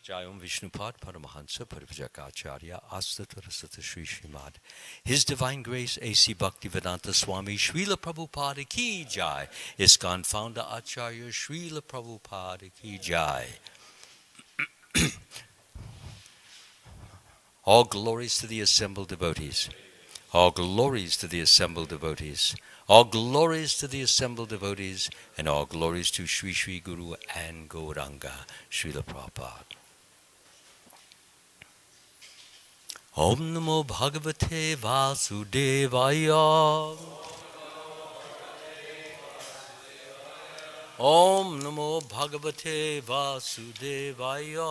Jayam Vishnupad Paramahansa Parivajakacharya Astatarasata Sri Srimad. His Divine Grace A.C. Bhaktivedanta Swami Srila Prabhupada Ki Jai. ISKCON Founder Acharya Srila Prabhupada Ki Jai. All glories to the assembled devotees. All glories to the assembled devotees. All glories to the assembled devotees. And all glories to Sri Sri Guru and Gauranga Srila Prabhupada. Om Namo Bhagavate Vasudevaya. Om Namo Bhagavate Vasudevaya.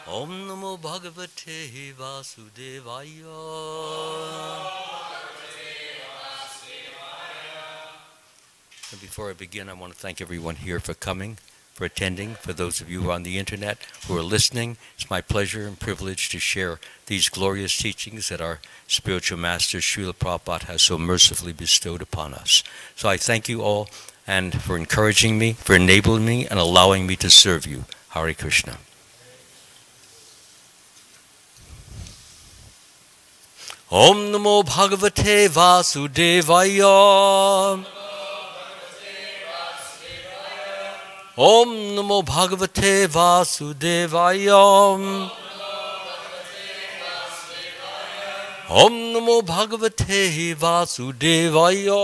Om Namo Bhagavate Vasudevaya. And before I begin, I want to thank everyone here for coming, for attending. For those of you who are on the internet who are listening, it's my pleasure and privilege to share these glorious teachings that our spiritual master Srila Prabhupada has so mercifully bestowed upon us. So I thank you all and for encouraging me, for enabling me, and allowing me to serve you. Hare Krishna. Om Namo Bhagavate Vasudevaya. Om Namo Bhagavate Vasudevaya. Om Namo Bhagavate Vasudevaya.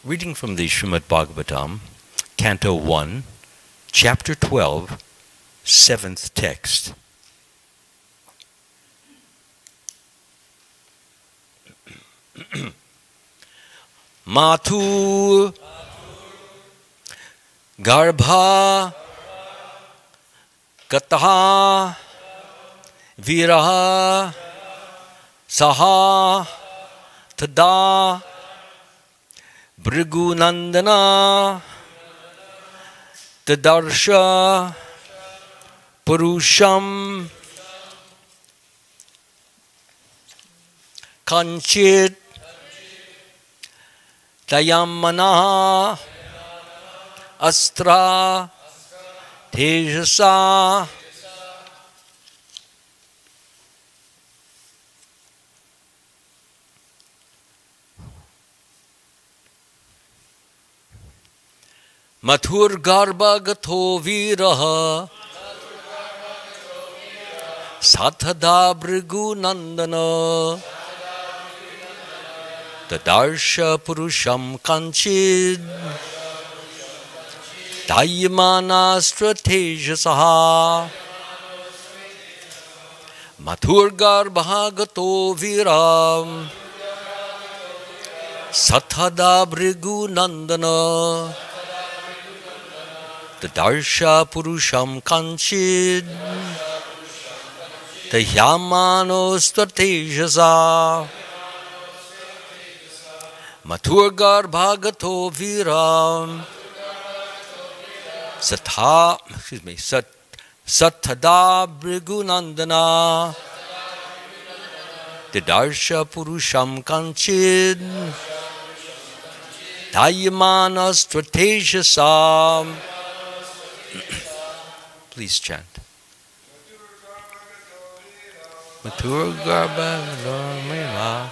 Reading from the Srimad Bhagavatam, Canto 1, Chapter 12, 7th text. Matu Garbha Gataha Viraha Saha Tada Brigunandana Tadarsha Purusham Kanchit Dayamana Astra Tejasa Mathur Garba Gatho Viraha Sathada Brigu Nandana Tadarsha Purusham Kanchid Dayamana Stratejasaha Mathurgar Bhagato Viram Sathada Brigu Nandana Tadarsha Purusham Kanchid Dayamano Stratejasa Mathurgar Bhagato Viram Sathada Brigunandana Didarsha Purusham Kanchid Dayamana Stratejasa. Please chant. Mathurgar Bhagato Viram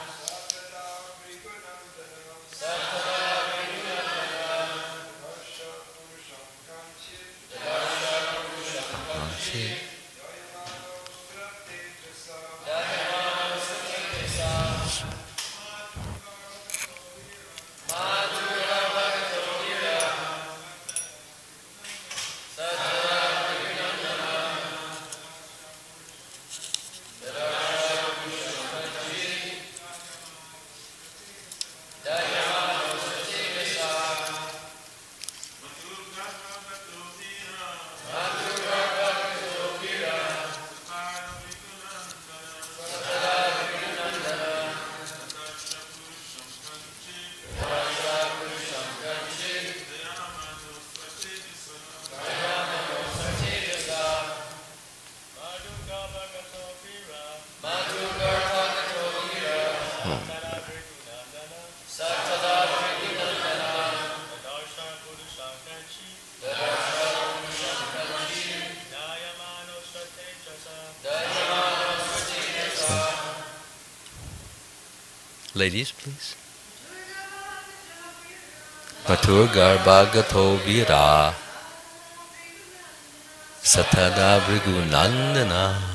Ladies, please. Matur Garbhagato Vira Satada Brigu Nandana.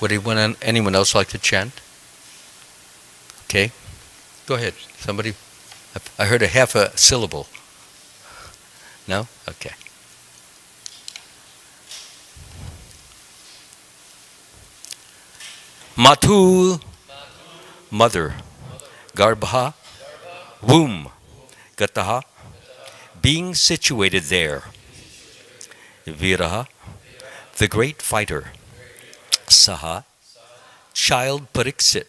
Would anyone else like to chant? Okay, go ahead. Somebody, I heard a half a syllable. No? Okay. Matu, mother. Garbha, womb. Gataha, being situated there. Viraha, the great fighter. Saha, child Pariksit.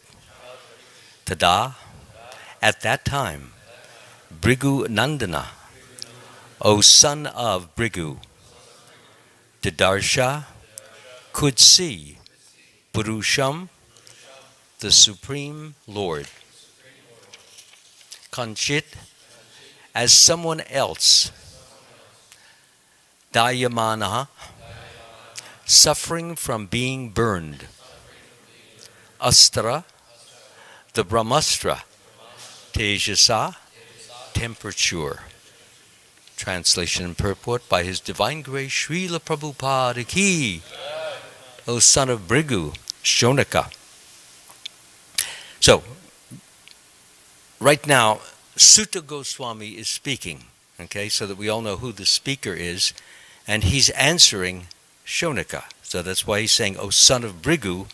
Tada, at that time. Brigu Nandana, O son of Brigu. Didarsha, could see. Purusham, the Supreme Lord. Kanchit, as someone else. Dayamana, suffering from being burned. Astra, the Brahmastra. Tejasa, temperature. Translation and purport by His Divine Grace Srila Prabhupada Ki. O son of Brigu, Shonaka. So, right now, Sutta Goswami is speaking, okay, so that we all know who the speaker is, and he's answering Shonaka. So that's why he's saying, O son of Brigu,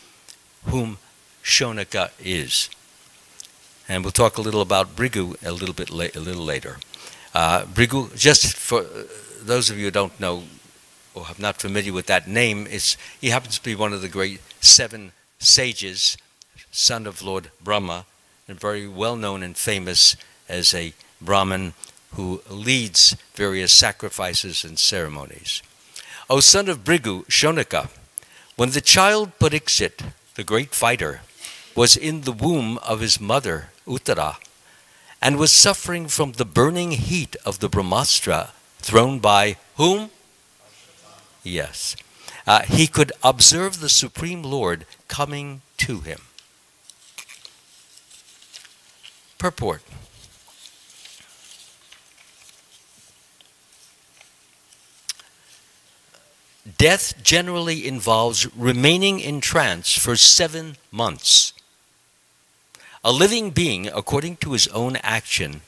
whom Shonaka is. And we'll talk a little about Brigu a little later. Brigu, just for those of you who don't know or are not familiar with that name, he happens to be one of the great 7 sages, son of Lord Brahma, and very well known and famous as a Brahmin who leads various sacrifices and ceremonies. O son of Brigu, Shonaka, when the child Pariksit, the great fighter, was in the womb of his mother, Uttara, and was suffering from the burning heat of the Brahmastra thrown by whom? Yes. He could observe the Supreme Lord coming to him. Purport. Death generally involves remaining in trance for 7 months. A living being, according to his own action,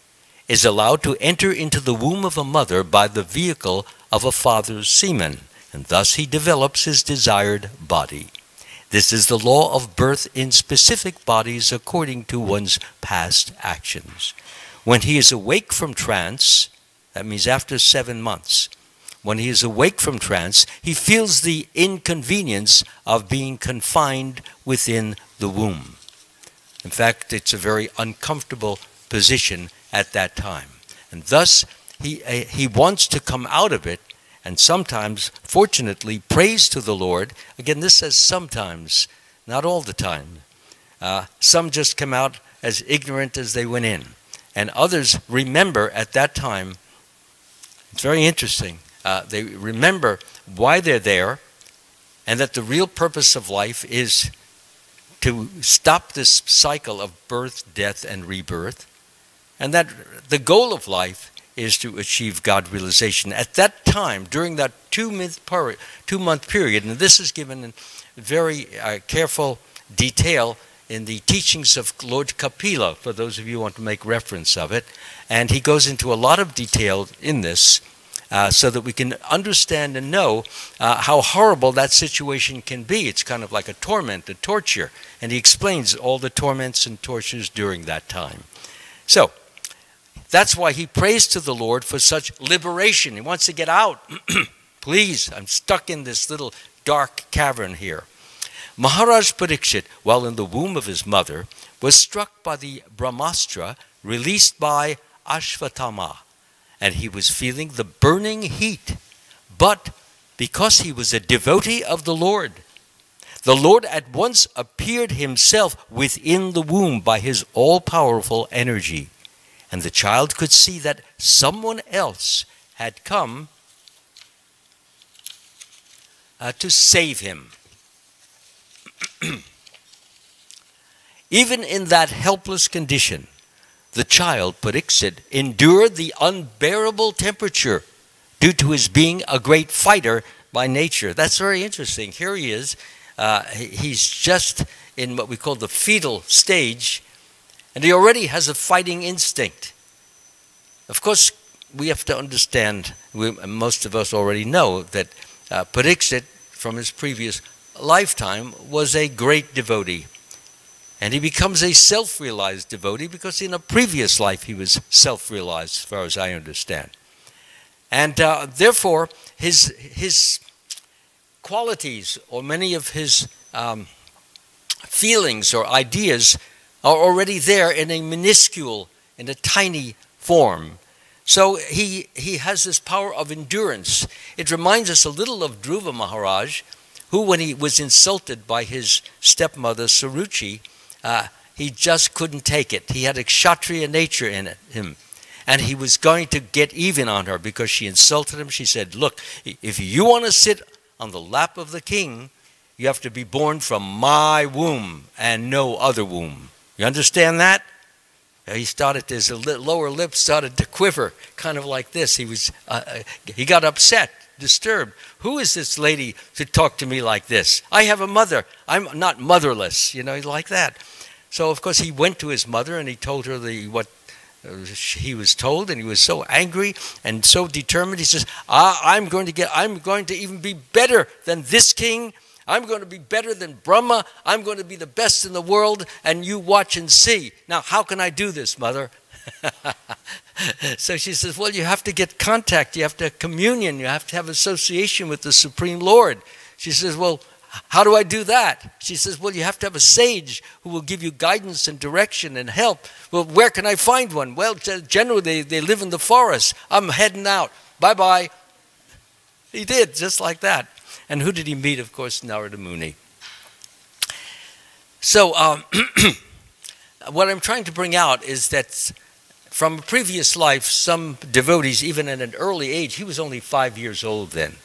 is allowed to enter into the womb of a mother by the vehicle of a father's semen, and thus he develops his desired body. This is the law of birth in specific bodies according to one's past actions. When he is awake from trance, that means after 7 months, when he is awake from trance, he feels the inconvenience of being confined within the womb. In fact, it's a very uncomfortable position at that time. And thus, he wants to come out of it, and sometimes, fortunately, prays to the Lord. Again, this says sometimes, not all the time. Some just come out as ignorant as they went in. And others remember at that time, it's very interesting, they remember why they're there, and that the real purpose of life is to stop this cycle of birth, death, and rebirth, and that the goal of life is to achieve God realization. At that time, during that 2-month period, and this is given in very careful detail in the teachings of Lord Kapila, for those of you who want to make reference of it, and he goes into a lot of detail in this. so that we can understand and know how horrible that situation can be. It's kind of like a torment, a torture. And he explains all the torments and tortures during that time. So, that's why he prays to the Lord for such liberation. He wants to get out. Please, I'm stuck in this little dark cavern here. Maharaj Parikshit, while in the womb of his mother, was struck by the Brahmastra released by Ashvatthama, and he was feeling the burning heat. But because he was a devotee of the Lord at once appeared himself within the womb by his all-powerful energy, and the child could see that someone else had come to save him. Even in that helpless condition, the child, Pariksit, endured the unbearable temperature due to his being a great fighter by nature. That's very interesting. Here he is. He's just in what we call the fetal stage, and he already has a fighting instinct. Of course, we have to understand, most of us already know, that Pariksit, from his previous lifetime, was a great devotee. And he becomes a self-realized devotee because in a previous life he was self-realized, as far as I understand. And therefore, his qualities, or many of his feelings or ideas, are already there in a minuscule, in a tiny form. So he has this power of endurance. It reminds us a little of Dhruva Maharaj, who, when he was insulted by his stepmother Suruchi, he just couldn't take it. He had a Kshatriya nature in him. And he was going to get even on her because she insulted him. She said, look, if you want to sit on the lap of the king, you have to be born from my womb and no other womb. You understand that? He started, his lower lip started to quiver, kind of like this. He got upset, disturbed. Who is this lady to talk to me like this? I have a mother. I'm not motherless, like that. So, of course, he went to his mother and he told her what he was told, and he was so angry and so determined. He says, I'm going to even be better than this king. I'm going to be better than Brahma. I'm going to be the best in the world, and you watch and see. Now, how can I do this, mother? So she says, well, you have to get contact. You have to have communion. You have to have association with the Supreme Lord. She says, well, how do I do that? She says, well, you have to have a sage who will give you guidance and direction and help. Well, where can I find one? Well, generally, they live in the forest. I'm heading out. Bye-bye. He did, just like that. And who did he meet? Of course, Narada Muni. So what I'm trying to bring out is that from a previous life, some devotees, even at an early age, he was only 5 years old then,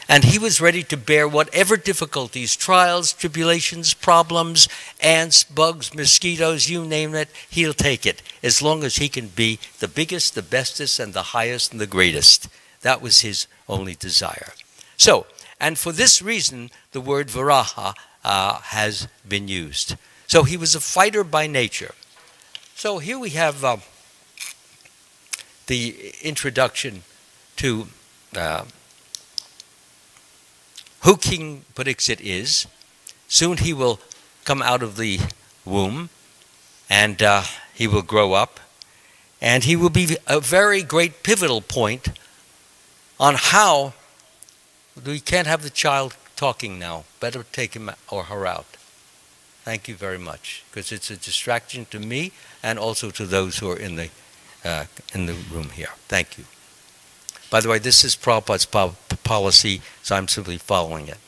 and he was ready to bear whatever difficulties, trials, tribulations, problems, ants, bugs, mosquitoes, you name it, he'll take it, as long as he can be the biggest, the bestest, and the highest and the greatest. That was his only desire. So, and for this reason, the word Varaha has been used. So he was a fighter by nature. So here we have the introduction to who King Pariksit is. Soon he will come out of the womb, and he will grow up, and he will be a very great pivotal point on how we can't have the child talking now. Better take him or her out. Thank you very much, because it's a distraction to me and also to those who are in the room here. Thank you. By the way, this is Prabhupada's policy, so I'm simply following it.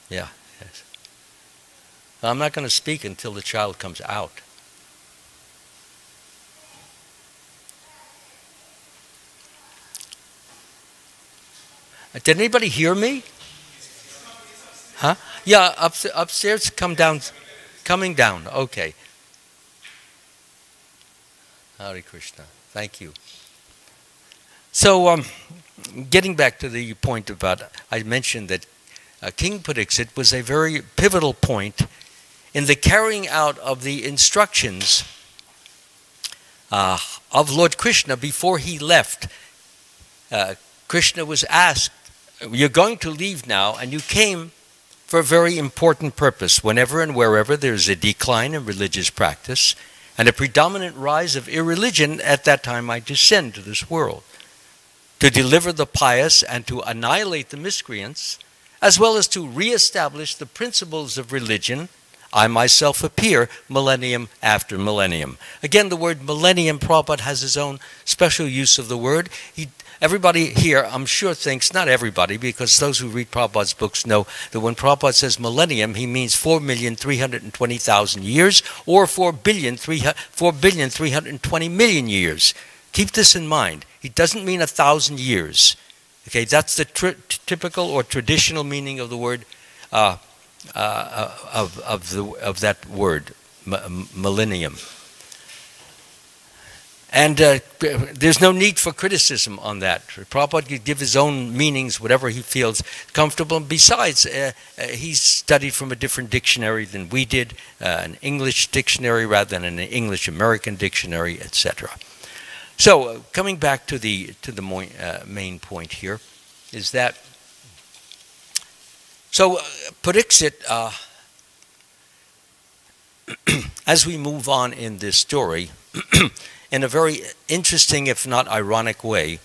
Yeah. Yes. I'm not going to speak until the child comes out. Did anybody hear me? Huh? Yeah, upstairs, come down, coming down, okay. Hare Krishna, thank you. So, getting back to the point about, I mentioned that King Pariksit was a very pivotal point in the carrying out of the instructions of Lord Krishna before he left Krishna was asked, you're going to leave now, and you came for a very important purpose. Whenever and wherever there's a decline in religious practice and a predominant rise of irreligion, at that time I descend to this world to deliver the pious and to annihilate the miscreants, as well as to reestablish the principles of religion. I myself appear millennium after millennium. Again, the word millennium, Prabhupada has his own special use of the word. Everybody here, I'm sure, thinks, not everybody, because those who read Prabhupada's books know that when Prabhupada says millennium, he means 4,320,000 years or 4,320,000,000 years. Keep this in mind. He doesn't mean 1,000 years. Okay, that's the typical or traditional meaning of the word, of that word, millennium. And there's no need for criticism on that. Prabhupada could give his own meanings, whatever he feels comfortable. Besides, he studied from a different dictionary than we did, an English dictionary rather than an English-American dictionary, etc. So, coming back to the main point here, is that Pariksit, as we move on in this story, in a very interesting, if not ironic way,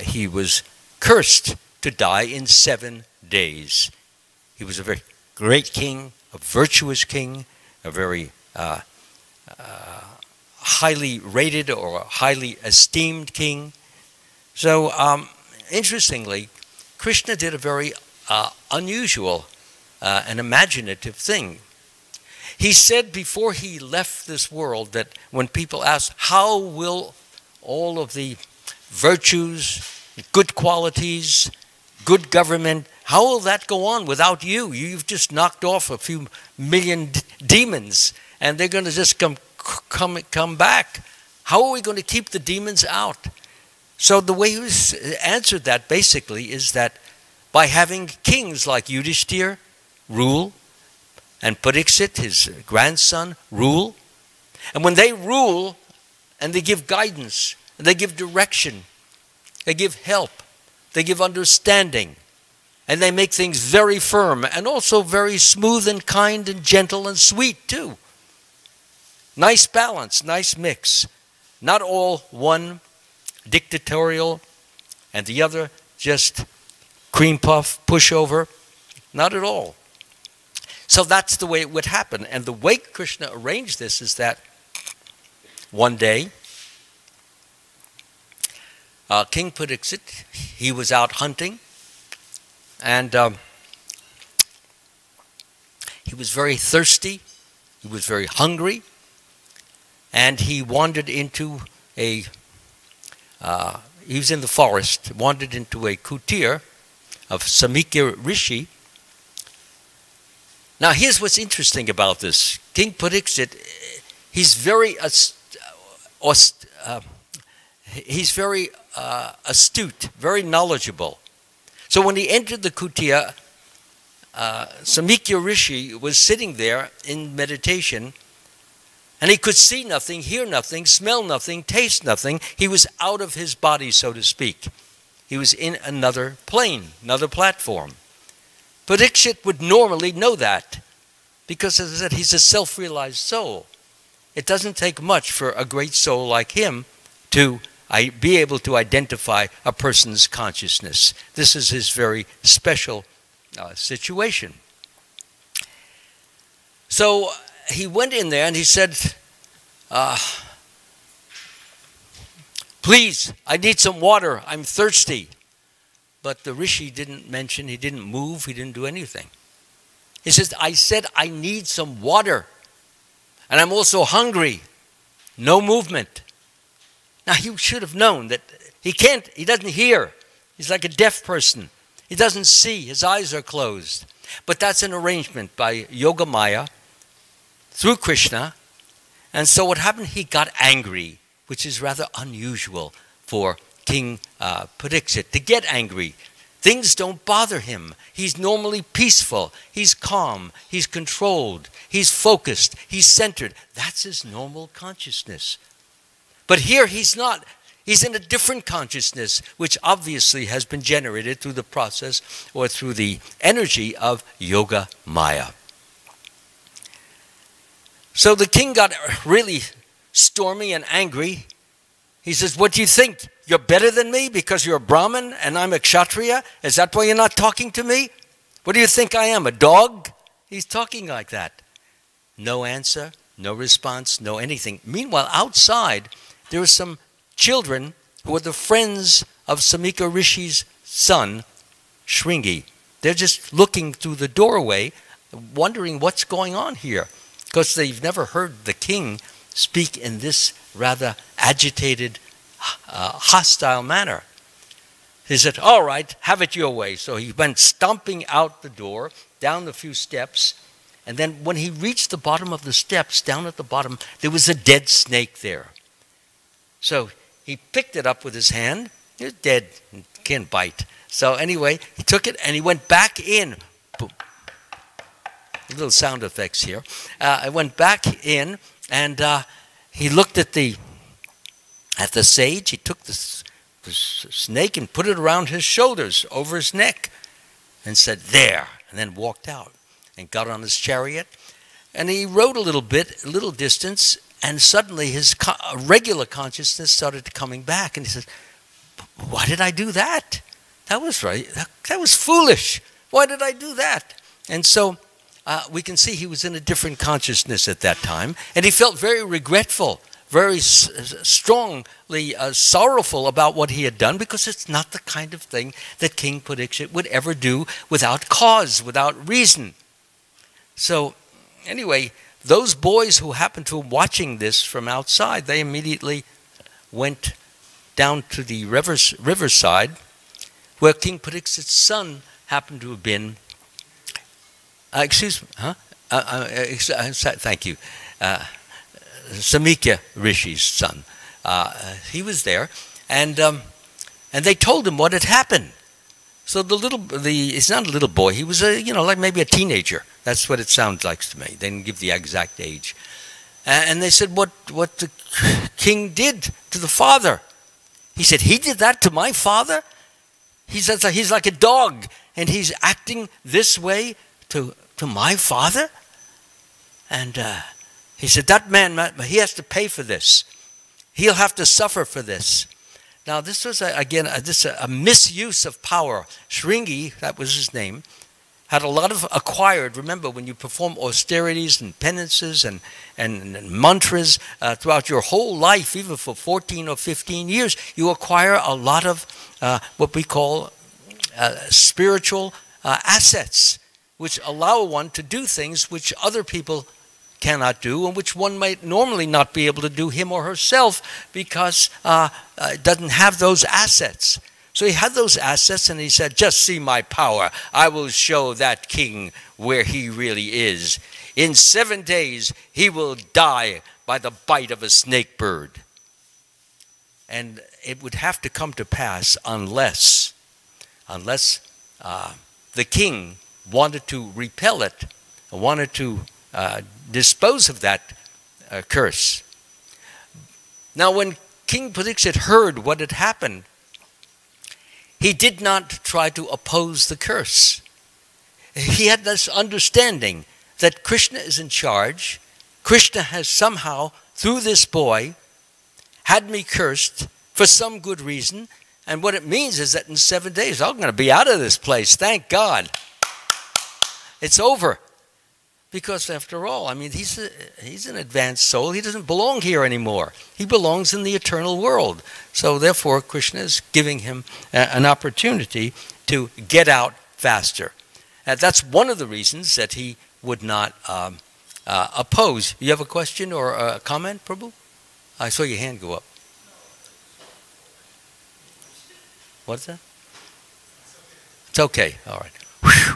he was cursed to die in 7 days. He was a very great king, a virtuous king, a very highly rated or highly esteemed king. So, interestingly, Krishna did a very unusual and imaginative thing. He said before he left this world that when people ask, how will all of the virtues, good qualities, good government, how will that go on without you? You've just knocked off a few million demons, and they're going to just come back. How are we going to keep the demons out? So the way he answered that basically is that by having kings like Yudhishthir rule, and Pariksit, his grandson, rule. And when they rule, and they give guidance, and they give direction, they give help, they give understanding, and they make things very firm, and also very smooth and kind and gentle and sweet too. Nice balance, nice mix. Not all one dictatorial, and the other just cream puff, pushover. Not at all. So that's the way it would happen. And the way Krishna arranged this is that one day, King Pariksit, he was out hunting, and he was very thirsty, he was very hungry, and he wandered into he was in the forest, wandered into a kutir of Samikya Rishi. Now, here's what's interesting about this. King Pariksit, he's very astute, very knowledgeable. So when he entered the kutia, Samikya Rishi was sitting there in meditation, and he could see nothing, hear nothing, smell nothing, taste nothing. He was out of his body, so to speak. He was in another plane, another platform. Pariksit would normally know that because, as I said, he's a self-realized soul. It doesn't take much for a great soul like him to be able to identify a person's consciousness. This is his very special situation. So he went in there and he said, please, I need some water, I'm thirsty. But the Rishi didn't mention, he didn't move, he didn't do anything. He says, I said I need some water. And I'm also hungry. No movement. Now, you should have known that he doesn't hear. He's like a deaf person. He doesn't see, his eyes are closed. But that's an arrangement by Yogamaya through Krishna. And so what happened, he got angry, which is rather unusual for King Pariksit to get angry. Things don't bother him. He's normally peaceful. He's calm. He's controlled. He's focused. He's centered. That's his normal consciousness. But here he's not. He's in a different consciousness, which obviously has been generated through the process or through the energy of Yoga Maya. So the king got really stormy and angry. He says, what do you think? You're better than me because you're a Brahmin and I'm a Kshatriya? Is that why you're not talking to me? What do you think I am, a dog? He's talking like that. No answer, no response, no anything. Meanwhile, outside, there were some children who were the friends of Samika Rishi's son, Shringi. They're just looking through the doorway, wondering what's going on here, because they've never heard the king speak in this rather agitated, hostile manner. He said, all right, have it your way. So he went stomping out the door, down the few steps, and then when he reached the bottom of the steps, down at the bottom, there was a dead snake there. So he picked it up with his hand. It's dead, can't bite. So anyway, he took it and he went back in. Boom. Little sound effects here. I went back in and he looked at the sage. He took the snake and put it around his shoulders, over his neck, and said, there, and then walked out and got on his chariot. And he rode a little distance, and suddenly his regular consciousness started coming back. And he said, why did I do that? That was right. That was foolish. Why did I do that? And so we can see he was in a different consciousness at that time. And he felt very regretful, very strongly sorrowful about what he had done, because it's not the kind of thing that King Parikshit would ever do without cause, without reason. So anyway, those boys who happened to be watching this from outside, they immediately went down to the riverside where King Parikshit's son happened to have been. Excuse me, huh? Thank you. Samika Rishi's son. He was there, and they told him what had happened. So he's not a little boy. He was like maybe a teenager. That's what it sounds like to me. They didn't give the exact age. And they said what the king did to the father. He said, he did that to my father? He says he's like a dog, and he's acting this way to my father? And he said, that man, he has to pay for this. He'll have to suffer for this. Now, this was, a misuse of power. Shringi, that was his name, had a lot of acquired. Remember, when you perform austerities and penances and mantras throughout your whole life, even for 14 or 15 years, you acquire a lot of what we call spiritual assets, which allow one to do things which other people cannot do, and which one might normally not be able to do, him or herself, because it doesn't have those assets. So he had those assets, and he said, just see my power. I will show that king where he really is. In 7 days, he will die by the bite of a snake bird. And it would have to come to pass unless the king wanted to repel it, wanted to dispose of that curse. Now, when King Parikshit heard what had happened, he did not try to oppose the curse. He had this understanding that Krishna is in charge. Krishna has somehow, through this boy, had me cursed for some good reason. And what it means is that in 7 days, I'm going to be out of this place. Thank God. It's over. Because after all, I mean, he's an advanced soul. He doesn't belong here anymore. He belongs in the eternal world. So therefore, Krishna is giving him an opportunity to get out faster. That's one of the reasons that he would not oppose. You have a question or a comment, Prabhu? I saw your hand go up. What's that? It's okay. All right. Whew.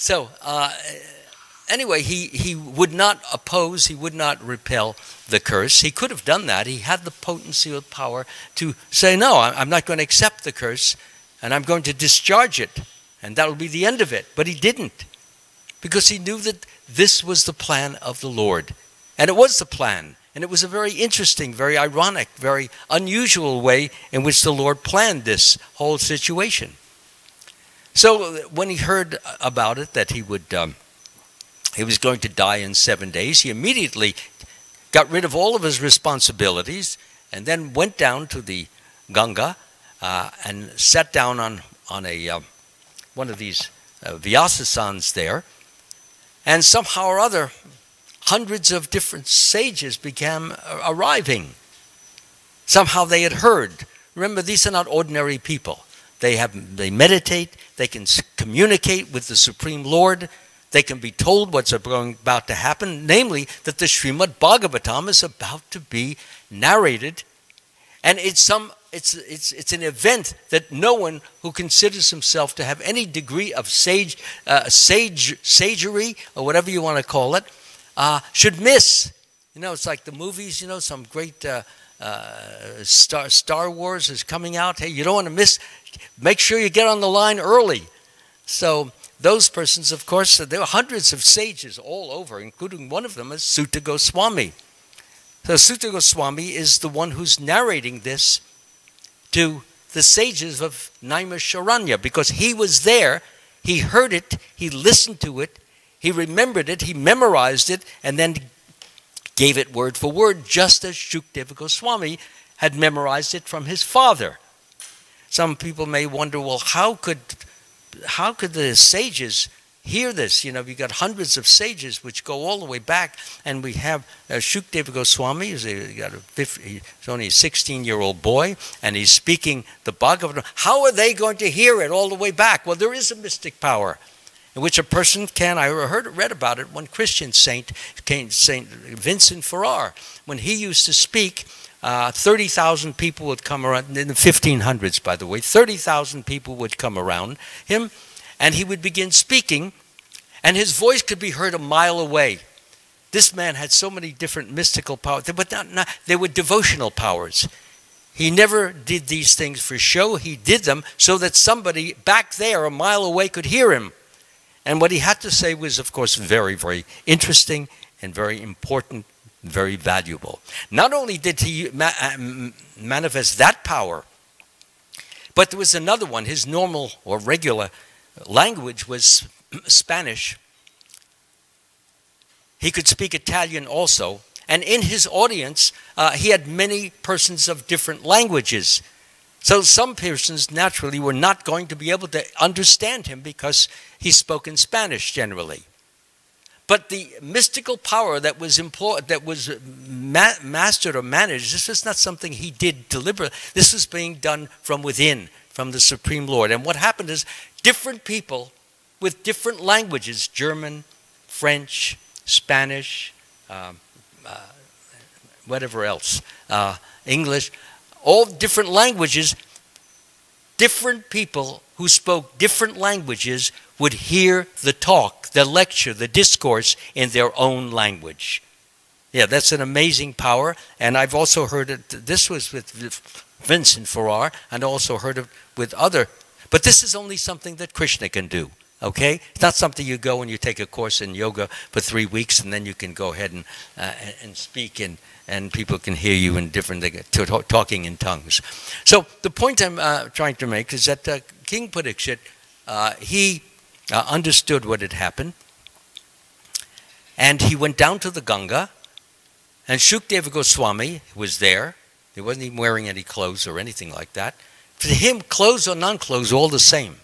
So anyway, he would not oppose, he would not repel the curse. He could have done that. He had the potency of power to say, no, I'm not going to accept the curse, and I'm going to discharge it, and that will be the end of it. But he didn't, because he knew that this was the plan of the Lord. And it was the plan. And it was a very interesting, very ironic, very unusual way in which the Lord planned this whole situation. So when he heard about it, that he was going to die in 7 days, he immediately got rid of all of his responsibilities and then went down to the Ganga and sat down on a one of these vyasasans there, and somehow or other hundreds of different sages began arriving. Somehow they had heard. Remember, these are not ordinary people. They meditate, they can communicate with the Supreme Lord, they can be told what's about to happen, namely that the Srimad Bhagavatam is about to be narrated, and it's an event that no one who considers himself to have any degree of sagery, or whatever you want to call it, should miss. You know, it's like the movies, you know, some great Star Wars is coming out. Hey, you don't want to miss. Make sure you get on the line early. So those persons, of course, there were hundreds of sages all over, including one of them is Sutta Goswami. So Sutta Goswami is the one who's narrating this to the sages of Naimisharanya, because he was there, he heard it, he listened to it, he remembered it, he memorized it, and then gave it word for word, just as Shukdeva Goswami had memorized it from his father. Some people may wonder, well, how could the sages hear this? You know, we got hundreds of sages which go all the way back, and we have Shukdeva Goswami, he's only a 16-year-old boy, and he's speaking the Bhagavatam. How are they going to hear it all the way back? Well, there is a mystic power in which a person can. I read about it. One Christian saint, Saint Vincent Ferrar, when he used to speak, 30,000 people would come around, in the 1500s, by the way, 30,000 people would come around him, and he would begin speaking, and his voice could be heard a mile away. This man had so many different mystical powers, but they were devotional powers. He never did these things for show. He did them so that somebody back there a mile away could hear him. And what he had to say was, of course, very, very interesting and very important, very valuable. Not only did he manifest that power, but there was another one. His normal or regular language was Spanish. He could speak Italian also. And in his audience, he had many persons of different languages. So some persons naturally were not going to be able to understand him because he spoke in Spanish generally. But the mystical power that was mastered or managed, this was not something he did deliberately. This was being done from within, from the Supreme Lord. And what happened is different people with different languages, German, French, Spanish, whatever else, English, all different languages, different people who spoke different languages would hear the talk, the lecture, the discourse in their own language. Yeah, that's an amazing power. And I've also heard it, this was with Vincent Ferrar, and also heard it with other, but this is only something that Krishna can do. Okay? It's not something you go and you take a course in yoga for 3 weeks and then you can go ahead and speak and people can hear you in different, talking in tongues. So the point I'm trying to make is that King Parikshit, he understood what had happened, and he went down to the Ganga, and Shukdeva Goswami was there. He wasn't even wearing any clothes or anything like that. For him, clothes or non-clothes, all the same.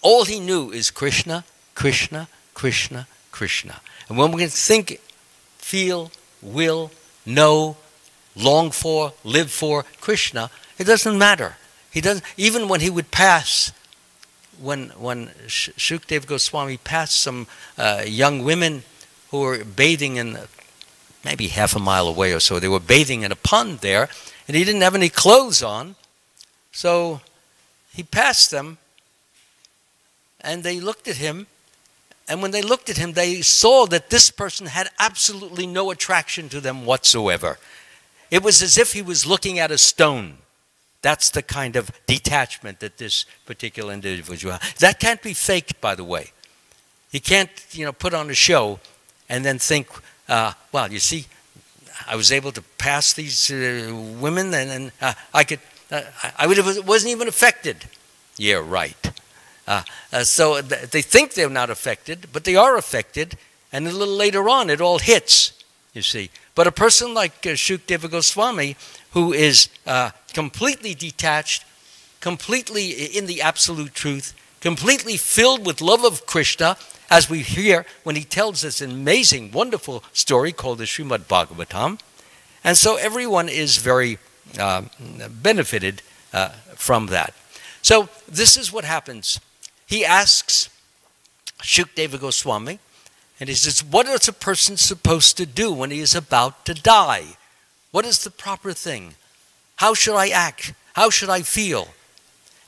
All he knew is Krishna, Krishna, Krishna, Krishna. And when we can think, feel, will, know, long for, live for Krishna, it doesn't matter. He doesn't, even when he would pass, when Shukdeva Goswami passed some young women who were bathing in, maybe half a mile away or so, they were bathing in a pond there, and he didn't have any clothes on, so he passed them, and they looked at him, and when they looked at him, they saw that this person had absolutely no attraction to them whatsoever. It was as if he was looking at a stone. That's the kind of detachment that this particular individual has. That can't be faked, by the way. You can't, put on a show and then think well, you see, I was able to pass these women, and I wasn't even affected. Yeah, right. So they think they're not affected, but they are affected, and a little later on, it all hits, you see. But a person like Shukdeva Goswami, who is completely detached, completely in the absolute truth, completely filled with love of Krishna, as we hear when he tells this amazing, wonderful story called the Srimad Bhagavatam. And so everyone is very benefited from that. So this is what happens. He asks Shukdeva Goswami, and he says, what is a person supposed to do when he is about to die? What is the proper thing? How should I act? How should I feel?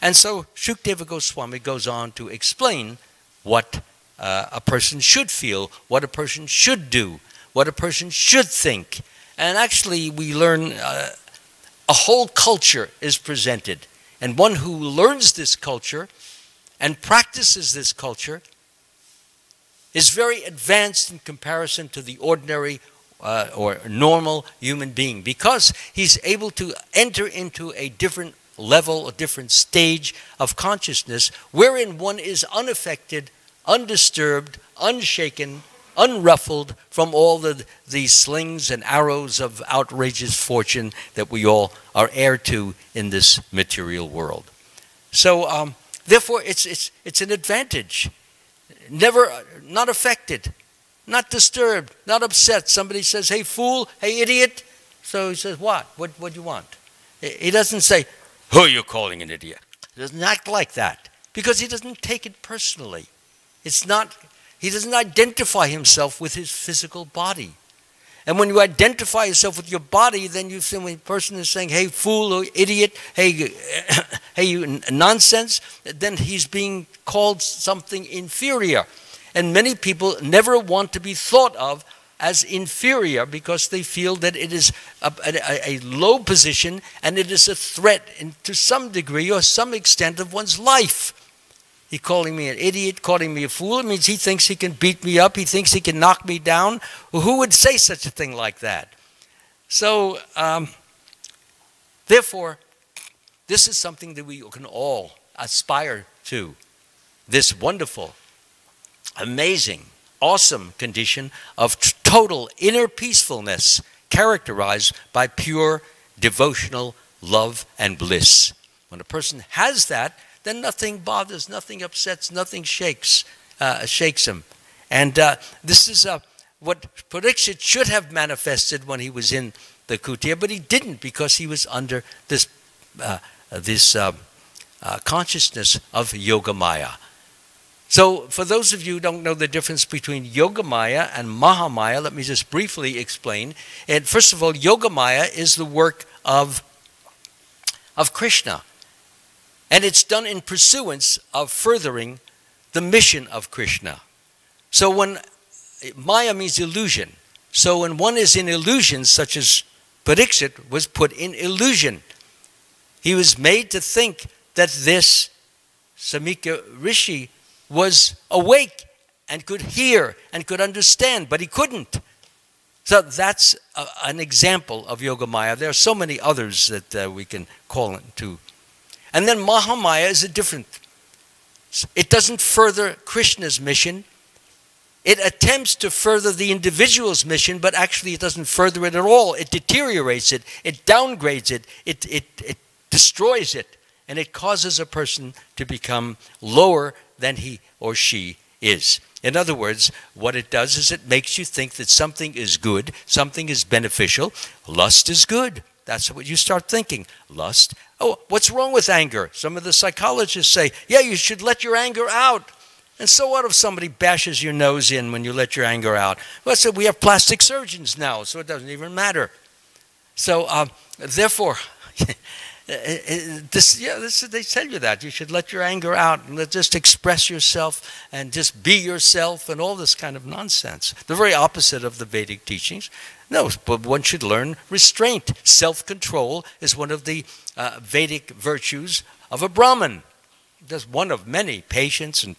And so Shukdeva Goswami goes on to explain what a person should feel, what a person should do, what a person should think. And actually we learn a whole culture is presented. And one who learns this culture and practices this culture is very advanced in comparison to the ordinary or normal human being, because he's able to enter into a different level, a different stage of consciousness wherein one is unaffected, undisturbed, unshaken, unruffled from all the slings and arrows of outrageous fortune that we all are heir to in this material world. So therefore it's an advantage. Not affected, not disturbed, not upset. Somebody says, hey fool, hey idiot. So he says, what do you want? He doesn't say, who are you calling an idiot? He doesn't act like that, because he doesn't take it personally. He doesn't identify himself with his physical body. And when you identify yourself with your body, then you see when a person is saying, hey fool or idiot, hey you nonsense, then he's being called something inferior. And many people never want to be thought of as inferior because they feel that it is a low position and it is a threat to some degree or some extent of one's life. He calling me an idiot, calling me a fool. It means he thinks he can beat me up. He thinks he can knock me down. Well, who would say such a thing like that? So, therefore, this is something that we can all aspire to. This wonderful, amazing, awesome condition of total inner peacefulness characterized by pure devotional love and bliss. When a person has that, then nothing bothers, nothing upsets, nothing shakes him. And this is what Parikshit should have manifested when he was in the kutir, but he didn't, because he was under this consciousness of Yogamaya. So for those of you who don't know the difference between Yogamaya and Mahamaya, let me just briefly explain. And first of all, Yogamaya is the work of Krishna. And it's done in pursuance of furthering the mission of Krishna. So when Maya means illusion. So when one is in illusion, such as Parikshit was put in illusion, he was made to think that this Samika Rishi was awake and could hear and could understand, but he couldn't. So that's an example of Yogamaya. There are so many others that we can call it to. And then Mahamaya is a different. It doesn't further Krishna's mission. It attempts to further the individual's mission, but actually it doesn't further it at all. It deteriorates it. It downgrades it. It destroys it. And it causes a person to become lower than he or she is. In other words, what it does is it makes you think that something is good, something is beneficial. Lust is good. That's what you start thinking. Lust. Oh, what's wrong with anger? Some of the psychologists say, yeah, you should let your anger out. And so what if somebody bashes your nose in when you let your anger out? Well, so we have plastic surgeons now, so it doesn't even matter. So, therefore, they tell you that. You should let your anger out and just express yourself and just be yourself and all this kind of nonsense. The very opposite of the Vedic teachings. No, but one should learn restraint. Self-control is one of the Vedic virtues of a Brahmin. There's one of many: patience and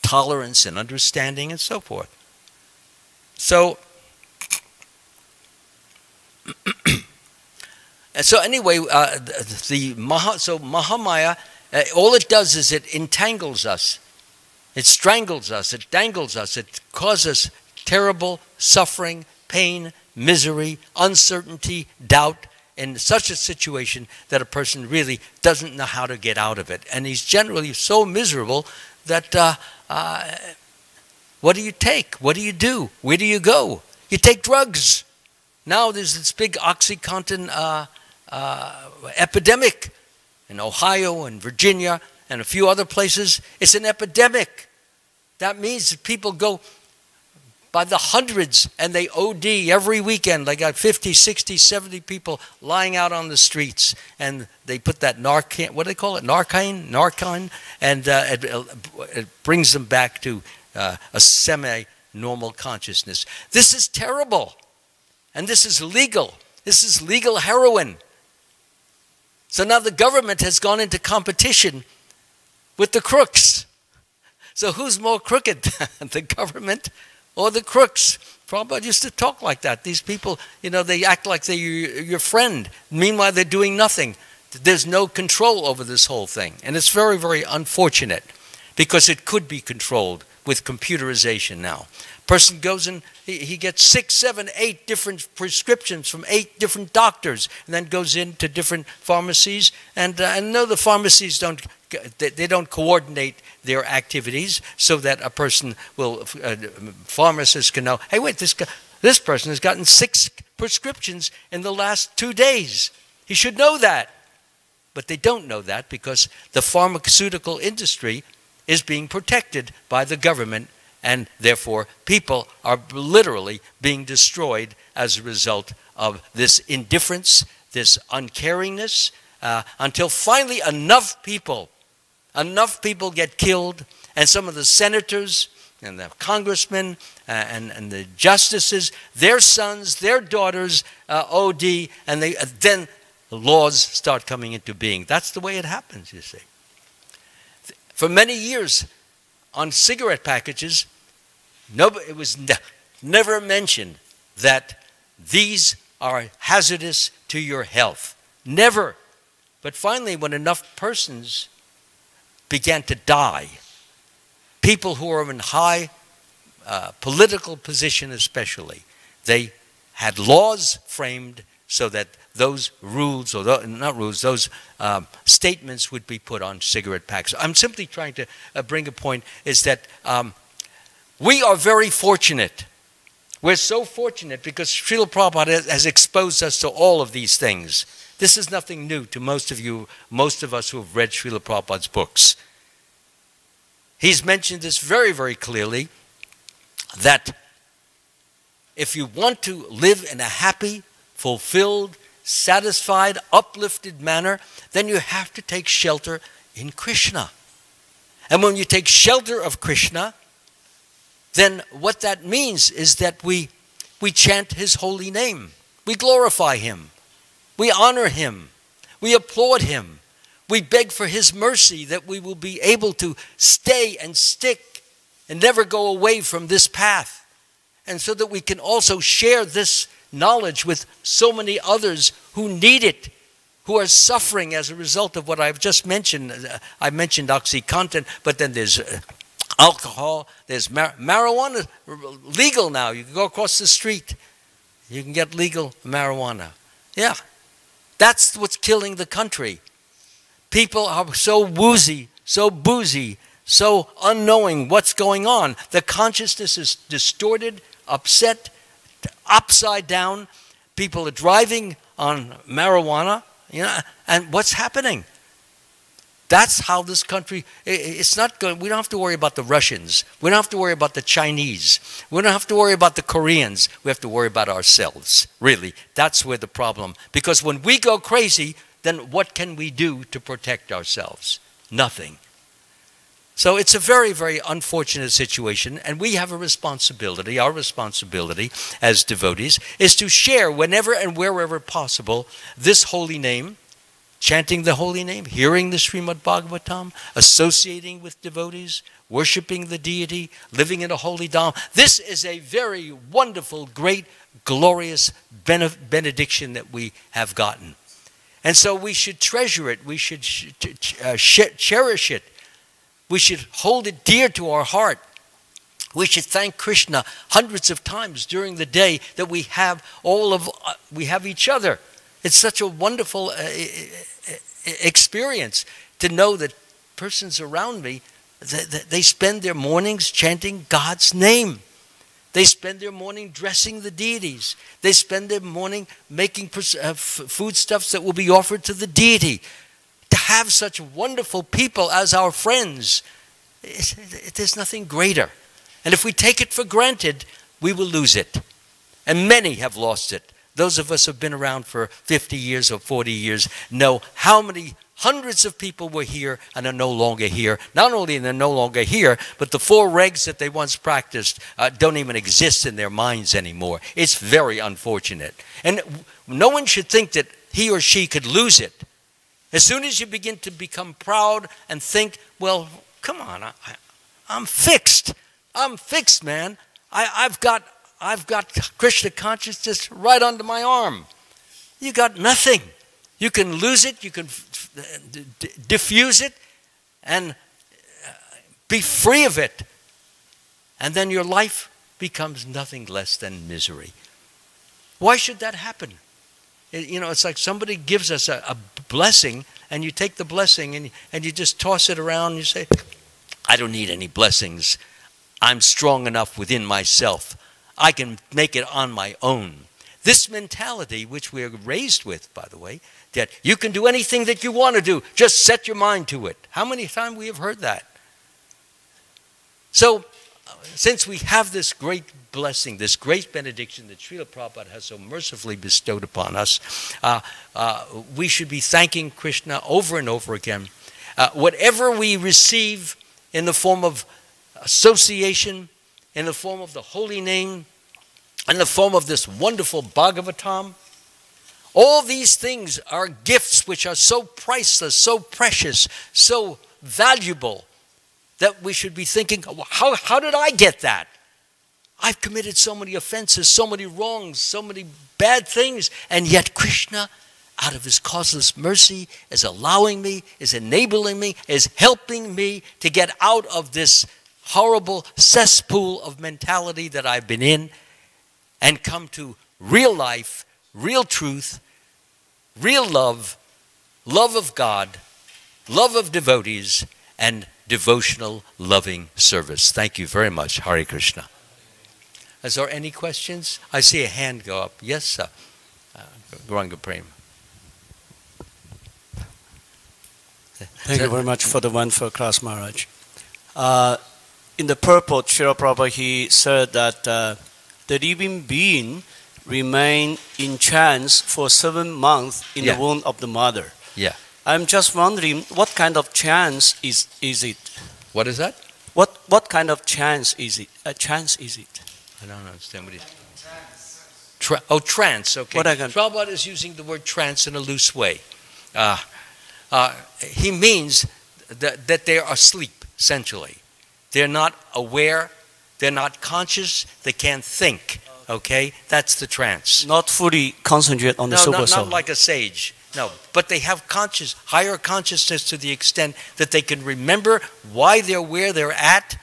tolerance and understanding and so forth. So, And so anyway, Mahamaya, all it does is it entangles us. It strangles us. It dangles us. It causes terrible suffering, pain, misery, uncertainty, doubt in such a situation that a person really doesn't know how to get out of it. And he's generally so miserable that what do you take? What do you do? Where do you go? You take drugs. Now there's this big OxyContin epidemic in Ohio and Virginia and a few other places. It's an epidemic. That means that people go by the hundreds and they OD every weekend. They got 50, 60, 70 people lying out on the streets, and they put that Narcan, what do they call it? Narcan, and it brings them back to a semi-normal consciousness. This is terrible. And this is legal. This is legal heroin. So now the government has gone into competition with the crooks. So who's more crooked, the government or the crooks? Prabhupada used to talk like that. These people, you know, they act like they're your friend. Meanwhile, they're doing nothing. There's no control over this whole thing. And it's very, very unfortunate because it could be controlled with computerization now. Person goes and he gets 6, 7, 8 different prescriptions from 8 different doctors, and then goes into different pharmacies. And no, the pharmacies don't coordinate their activities so that a person will, pharmacists can know, hey, wait, this person has gotten 6 prescriptions in the last 2 days. He should know that. But they don't know that because the pharmaceutical industry is being protected by the government, and therefore people are literally being destroyed as a result of this indifference, this uncaringness, until finally enough people get killed, and some of the senators and the congressmen and the justices, their sons, their daughters OD, and then the laws start coming into being. That's the way it happens, you see. For many years, on cigarette packages, it was never mentioned that these are hazardous to your health. Never. But finally, when enough persons began to die, people who are in high political position especially, they had laws framed so that those rules, or not rules, those statements would be put on cigarette packs. I'm simply trying to bring a point, is that we are very fortunate. We're so fortunate because Srila Prabhupada has exposed us to all of these things. This is nothing new to most of you, most of us who have read Srila Prabhupada's books. He's mentioned this very, very clearly, that if you want to live in a happy, fulfilled, satisfied, uplifted manner, then you have to take shelter in Krishna. And when you take shelter of Krishna, then what that means is that we chant his holy name. We glorify him. We honor him. We applaud him. We beg for his mercy that we will be able to stay and stick and never go away from this path. And so that we can also share this knowledge with so many others who need it, who are suffering as a result of what I've just mentioned. I mentioned OxyContin, but then there's alcohol, there's marijuana, legal now. You can go across the street, you can get legal marijuana. Yeah, that's what's killing the country. People are so woozy, so boozy, so unknowing what's going on. The consciousness is distorted, upset, upside down. People are driving on marijuana, you know, and what's happening? That's how this country, it's not good. We don't have to worry about the Russians. We don't have to worry about the Chinese. We don't have to worry about the Koreans. We have to worry about ourselves, really. That's where the problem, because when we go crazy, then what can we do to protect ourselves? Nothing. So it's a very, very unfortunate situation, and we have a responsibility. Our responsibility as devotees is to share whenever and wherever possible this holy name, chanting the holy name, hearing the Srimad Bhagavatam, associating with devotees, worshiping the deity, living in a holy dham. This is a very wonderful, great, glorious benediction that we have gotten. And so we should treasure it. We should cherish it. We should hold it dear to our heart. We should thank Krishna hundreds of times during the day that we have we have each other. It's such a wonderful experience to know that persons around me, they spend their mornings chanting God's name. They spend their morning dressing the deities. They spend their morning making foodstuffs that will be offered to the deity. To have such wonderful people as our friends, there's nothing greater. And if we take it for granted, we will lose it. And many have lost it. Those of us who have been around for 50 years or 40 years know how many hundreds of people were here and are no longer here. Not only are they no longer here, but the 4 regs that they once practiced don't even exist in their minds anymore. It's very unfortunate. And no one should think that he or she could lose it. As soon as you begin to become proud and think, well, come on, I'm fixed. I'm fixed, man. I've got Krishna consciousness right under my arm. You got nothing. You can lose it. You can diffuse it and be free of it. And then your life becomes nothing less than misery. Why should that happen? You know, it's like somebody gives us a blessing, and you take the blessing and you just toss it around and you say, I don't need any blessings. I'm strong enough within myself. I can make it on my own. This mentality, which we're raised with, by the way, that you can do anything that you want to do, just set your mind to it. How many times we have heard that? So, since we have this great blessing, this great benediction that Srila Prabhupada has so mercifully bestowed upon us, we should be thanking Krishna over and over again. Whatever we receive in the form of association, in the form of the holy name, in the form of this wonderful Bhagavatam, all these things are gifts which are so priceless, so precious, so valuable, that we should be thinking, how did I get that? I've committed so many offenses, so many wrongs, so many bad things, and yet Krishna, out of his causeless mercy, is allowing me, is enabling me, is helping me to get out of this horrible cesspool of mentality that I've been in and come to real life, real truth, real love, love of God, love of devotees, and devotional loving service. Thank you very much. Hare Krishna. Is there any questions? I see a hand go up. Yes, sir. Gauranga Prem. Thank you very much for the wonderful class, Maharaj. In the purport, Srila Prabhupada, he said that the living being remain in trance for 7 months in the womb of the mother. Yeah. I'm just wondering, what kind of trance is it? What is that? What kind of trance is it? Trance is it? I don't understand what it is. Trance. Okay. Prabhupada is using the word trance in a loose way. He means that they are asleep, essentially. They're not aware, they're not conscious, they can't think. Okay? That's the trance. Not fully concentrate on the super soul. Not like a sage. No, but they have higher consciousness to the extent that they can remember why they're where they're at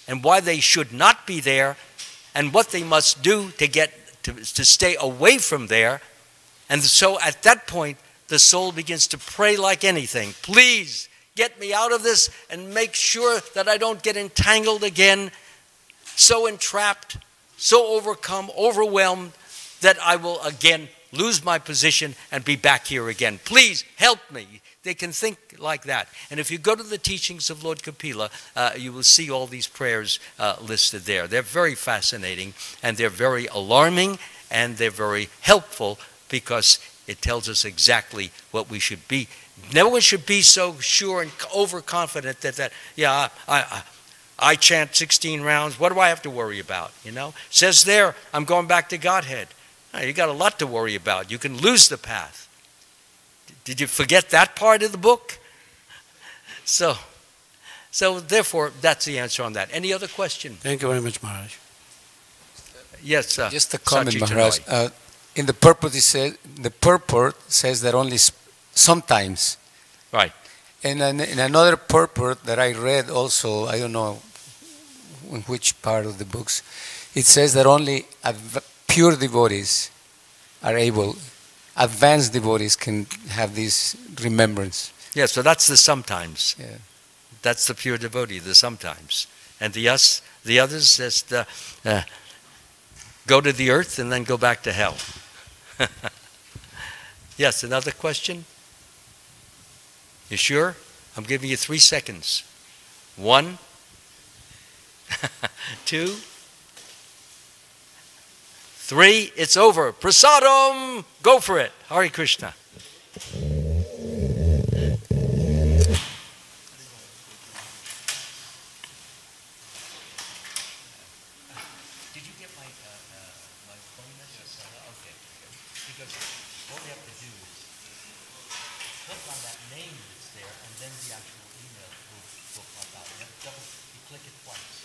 and why they should not be there and what they must do to stay away from there. And so at that point, the soul begins to pray like anything. Please get me out of this and make sure that I don't get entangled again, so entrapped, so overcome, overwhelmed, that I will again lose my position and be back here again. Please help me. They can think like that. And if you go to the teachings of Lord Kapila, you will see all these prayers listed there. They're very fascinating, and they're very alarming, and they're very helpful, because it tells us exactly what we should be. No one should be so sure and overconfident that I chant 16 rounds. What do I have to worry about? You know, it says there, I'm going back to Godhead. You got a lot to worry about. You can lose the path. Did you forget that part of the book? So therefore, that's the answer on that. Any other question? Thank you very much, Maharaj. Yes, just a comment, Maharaj. In the purport, the purport says that only sometimes. Right. And in another purport that I read also, I don't know in which part of the books, it says that only pure devotees are able, advanced devotees can have this remembrance. Yeah, so that's the sometimes. Yeah. That's the pure devotee, the sometimes. And the others just go to the earth and then go back to hell. Yes, another question? You sure? I'm giving you 3 seconds. 1, 2, 3. It's over. Prasadam! Go for it. Hare Krishna. Did you get my phone message? Okay. Because all we have to do is click on that name that's there, and then the actual email will pop out. You click it twice.